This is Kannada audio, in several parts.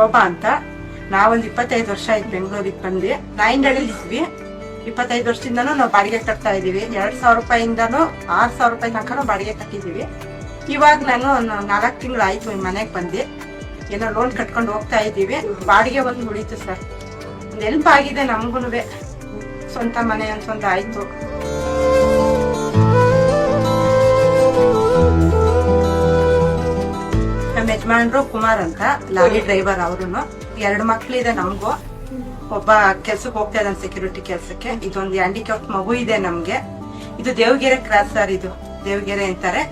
ಶೋಭಾ ಅಂತ. ನಾವೊಂದು 25 ವರ್ಷ ಆಯ್ತು ಬೆಂಗಳೂರಿಗೆ ಬಂದು. ನಾಯಿಂದಳಿದ್ವಿ. 25 ವರ್ಷದಿಂದನೂ ನಾವು ಬಾಡಿಗೆ ಕಟ್ತಾ ಇದೀವಿ. 2,000 ರೂಪಾಯಿಂದನೂ 6,000 ರೂಪಾಯಿ ತನಕ ಬಾಡಿಗೆ ಕಟ್ಟಿದೀವಿ. ಇವಾಗ ನಾನು 4 ತಿಂಗಳು ಆಯ್ತು ಈ ಮನೆಗೆ ಬಂದು. ಏನೋ ಲೋನ್ ಕಟ್ಕೊಂಡು ಹೋಗ್ತಾ ಇದೀವಿ. ಬಾಡಿಗೆ ಒಂದು ಉಳಿತು ಸರ್. ಒಂದು ಹೆಲ್ಪ್ ಆಗಿದೆ ನಮ್ಗುನುವೆ. ಸ್ವಂತ ಮನೆ ಅಂತ ಆಯ್ತು. ನಮ್ಮ ಯಜಮಾನ್ರು ಕುಮಾರ್ ಅಂತ, ಲಾರಿ ಡ್ರೈವರ್. ಅವ್ರುನು 2 ಮಕ್ಳಿದೆ ನಮಗೂ. ಒಬ್ಬ ಕೆಲ್ಸಕ್ಕೆ ಹೋಗ್ತಾ ಇದ್ದಾನೆ ಸೆಕ್ಯೂರಿಟಿ ಕೆಲ್ಸಕ್ಕೆ. ಇದೊಂದು ಹ್ಯಾಂಡಿಕ್ಯಾಪ್ ಮಗು ಇದೆ ನಮ್ಗೆ. ಇದು ದೇವಗೆರೆ ಕ್ರಾಸ್ ಸರ್. ಇದು ದೇವಗೆರೆ ಅಂತಾರೆ.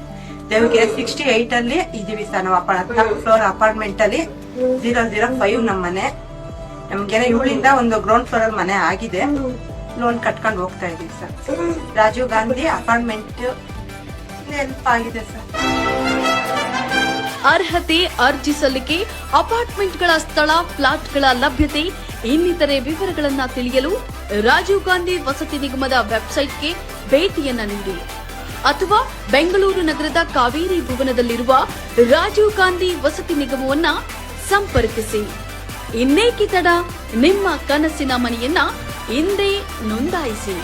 ದೇವಗೆರೆ 68 ಅಲ್ಲಿ ಇದೀವಿ ಸರ್ ನಾವು. 3rd ಫ್ಲೋರ್ ಅಪಾರ್ಟ್ಮೆಂಟ್ ಅಲ್ಲಿ 005 ನಮ್ಮ ಮನೆ. ನಮ್ಗೇನೆ ಇವಳಿಂದ ಒಂದು ಗ್ರೌಂಡ್ ಫ್ಲೋರ್ ಅಲ್ಲಿ ಮನೆ ಆಗಿದೆ. ಲೋನ್ ಕಟ್ಕೊಂಡು ಹೋಗ್ತಾ ಇದೀವಿ sir. Rajiv Gandhi apartment help ಆಗಿದೆ ಸರ್. ಅರ್ಹತೆ, ಅರ್ಜಿ ಸಲ್ಲಿಕೆ, ಅಪಾರ್ಟ್ಮೆಂಟ್ಗಳ ಸ್ಥಳ, ಫ್ಲಾಟ್ಗಳ ಲಭ್ಯತೆ ಇನ್ನಿತರೆ ವಿವರಗಳನ್ನ ತಿಳಿಯಲು ರಾಜೀವ್ ಗಾಂಧಿ ವಸತಿ ನಿಗಮದ ವೆಬ್ಸೈಟ್ಗೆ ಭೇಟಿಯನ್ನ ನೀಡಿ ಅಥವಾ ಬೆಂಗಳೂರು ನಗರದ ಕಾವೇರಿ ಭವನದಲ್ಲಿರುವ ರಾಜೀವ್ ಗಾಂಧಿ ವಸತಿ ನಿಗಮವನ್ನ ಸಂಪರ್ಕಿಸಿ. ಇನ್ನೇಕೆ ತಡ, ನಿಮ್ಮ ಕನಸಿನ ಮನೆಯನ್ನ ಇಂದೇ ನೋಂದಾಯಿಸಿ.